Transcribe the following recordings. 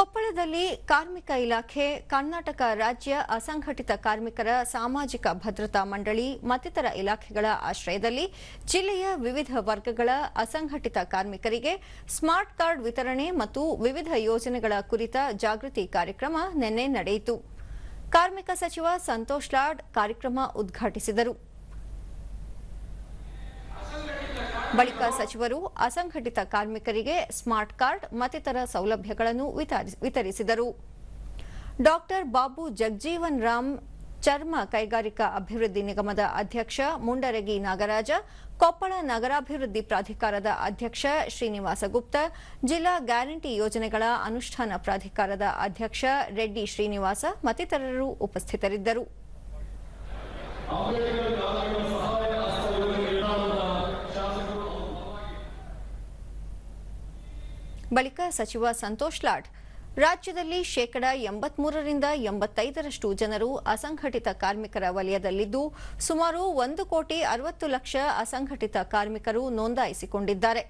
ಕೊಪ್ಪಳದಲ್ಲಿ ಕಾರ್ಮಿಕ ಇಲಾಖೆ, ಕರ್ನಾಟಕ ರಾಜ್ಯ ಅಸಂಘಟಿತ ಕಾರ್ಮಿಕರ ಸಾಮಾಜಿಕ ಭದ್ರತಾ ಮಂಡಳಿ ಮತ್ತಿತರ ಇಲಾಖೆಗಳ ಆಶ್ರಯದಲ್ಲಿ ಜಿಲ್ಲೆಯ ವಿವಿಧ ವರ್ಗಗಳ ಅಸಂಘಟಿತ ಕಾರ್ಮಿಕರಿಗೆ ಸ್ಮಾರ್ಟ್ ಕಾರ್ಡ್ ವಿತರಣೆ ಮತ್ತು ವಿವಿಧ ಯೋಜನೆಗಳ ಕುರಿತ ಜಾಗೃತಿ ಕಾರ್ಯಕ್ರಮ ನಿನ್ನೆ ನಡೆಯಿತು. ಕಾರ್ಮಿಕ ಸಚಿವ ಸಂತೋಷ್ ಲಾಡ್ ಕಾರ್ಯಕ್ರಮ ಉದ್ಘಾಟಿಸಿದರು. ಬಳಿಕ ಸಚಿವರು ಅಸಂಘಟಿತ ಕಾರ್ಮಿಕರಿಗೆ ಸ್ಮಾರ್ಟ್ ಕಾರ್ಡ್ ಮತ್ತಿತರ ಸೌಲಭ್ಯಗಳನ್ನು ವಿತರಿಸಿದರು. ಡಾಕ್ಟರ್ ಬಾಬು ಜಗಜೀವನ್ ರಾಮ್ ಚರ್ಮ ಕೈಗಾರಿಕಾ ಅಭಿವೃದ್ಧಿ ನಿಗಮದ ಅಧ್ಯಕ್ಷ ಮುಂಡರಗಿ ನಾಗರಾಜ, ಕೊಪ್ಪಳ ನಗರಾಭಿವೃದ್ಧಿ ಪ್ರಾಧಿಕಾರದ ಅಧ್ಯಕ್ಷ ಶ್ರೀನಿವಾಸ ಗುಪ್ತ, ಜಿಲ್ಲಾ ಗ್ಯಾರಂಟಿ ಯೋಜನೆಗಳ ಅನುಷ್ಠಾನ ಪ್ರಾಧಿಕಾರದ ಅಧ್ಯಕ್ಷ ರೆಡ್ಡಿ ಶ್ರೀನಿವಾಸ ಮತ್ತಿತರರು ಉಪಸ್ಥಿತರಿದ್ದರು. ಬಳಿಕ ಸಚಿವ ಸಂತೋಷ್ ಲಾಡ್, ರಾಜ್ಯದಲ್ಲಿ ಶೇಕಡಾ 83ರಿಂದ 85ರಷ್ಟು ಜನರು ಅಸಂಘಟಿತ ಕಾರ್ಮಿಕರ ವಲಯದಲ್ಲಿದ್ದು, ಸುಮಾರು 1,60,00,000 ಅಸಂಘಟಿತ ಕಾರ್ಮಿಕರು ನೋಂದಾಯಿಸಿಕೊಂಡಿದ್ದಾರೆ.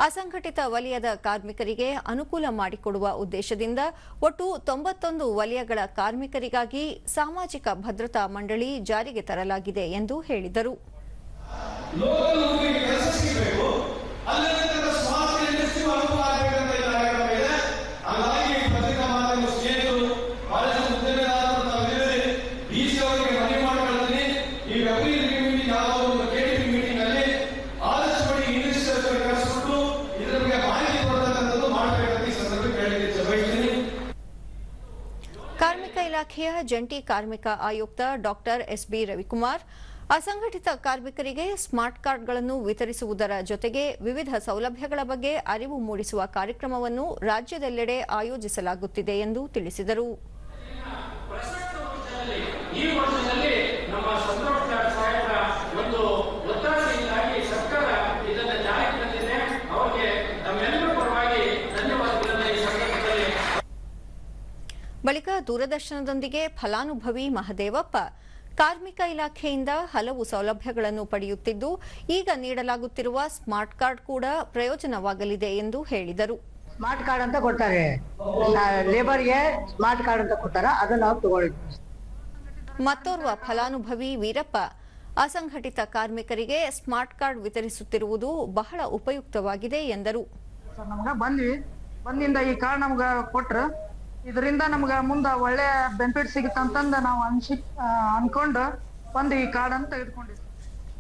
ಅಸಂಘಟಿತ ವಲಯದ ಕಾರ್ಮಿಕರಿಗೆ ಅನುಕೂಲ ಮಾಡಿಕೊಡುವ ಉದ್ದೇಶದಿಂದ ಒಟ್ಟು 91 ವಲಯಗಳ ಕಾರ್ಮಿಕರಿಗಾಗಿ ಸಾಮಾಜಿಕ ಭದ್ರತಾ ಮಂಡಳಿ ಜಾರಿಗೆ ತರಲಾಗಿದೆ ಎಂದು ಹೇಳಿದರು. ಕಾರ್ಮಿಕ ಇಲಾಖೆಯ ಜಂಟಿ ಕಾರ್ಮಿಕ ಆಯುಕ್ತ ಡಾಕ್ಟರ್ ಎಸ್ಬಿ ರವಿಕುಮಾರ್, ಅಸಂಘಟಿತ ಕಾರ್ಮಿಕರಿಗೆ ಸ್ಮಾರ್ಟ್ ಕಾರ್ಡ್ಗಳನ್ನು ವಿತರಿಸುವುದರ ಜೊತೆಗೆ ವಿವಿಧ ಸೌಲಭ್ಯಗಳ ಬಗ್ಗೆ ಅರಿವು ಮೂಡಿಸುವ ಕಾರ್ಯಕ್ರಮವನ್ನು ರಾಜ್ಯದೆಲ್ಲೆಡೆ ಆಯೋಜಿಸಲಾಗುತ್ತಿದೆ ಎಂದು ತಿಳಿಸಿದರು. ಬಳಿಕ ದೂರದರ್ಶನದೊಂದಿಗೆ ಫಲಾನುಭವಿ ಮಹದೇವಪ್ಪ, ಕಾರ್ಮಿಕ ಇಲಾಖೆಯಿಂದ ಹಲವು ಸೌಲಭ್ಯಗಳನ್ನು ಪಡೆಯುತ್ತಿದ್ದು, ಈಗ ನೀಡಲಾಗುತ್ತಿರುವ ಸ್ಮಾರ್ಟ್ ಕಾರ್ಡ್ ಕೂಡ ಪ್ರಯೋಜನವಾಗಲಿದೆ ಎಂದು ಹೇಳಿದರು. ಸ್ಮಾರ್ಟ್ ಕಾರ್ಡ್ ಅಂತ ಕೊಡ್ತಾರೆ, ಲೇಬರ್ಗೆ ಸ್ಮಾರ್ಟ್ ಕಾರ್ಡ್ ಅಂತ ಕೊಡ್ತಾರೆ, ಅದನ್ನ ನಾವು ತಗೊಳ್ತೀವಿ. ಮತ್ತೋರ್ವ ಫಲಾನುಭವಿ ವೀರಪ್ಪ, ಅಸಂಘಟಿತ ಕಾರ್ಮಿಕರಿಗೆ ಸ್ಮಾರ್ಟ್ ಕಾರ್ಡ್ ವಿತರಿಸುತ್ತಿರುವುದು ಬಹಳ ಉಪಯುಕ್ತವಾಗಿದೆ ಎಂದರು. ನಮ್ಗ ಬಂದಿಂದ ಈ ಕಾರ್ಡ್ ನಮ್ಗ ಕೊಟ್ರ ಇದರಿಂದ ನಮ್ಗ ಮುಂದ ಒಳ್ಳೆ ಬೆನಿಫಿಟ್ ಸಿಗುತ್ತಂತಂದ ನಾವು ಅನ್ಕೊಂಡು ಬಂದು ಈ ಕಾರ್ಡ್ ಅಂತ ತೆಗೆದುಕೊಂಡಿದ್ವಿ.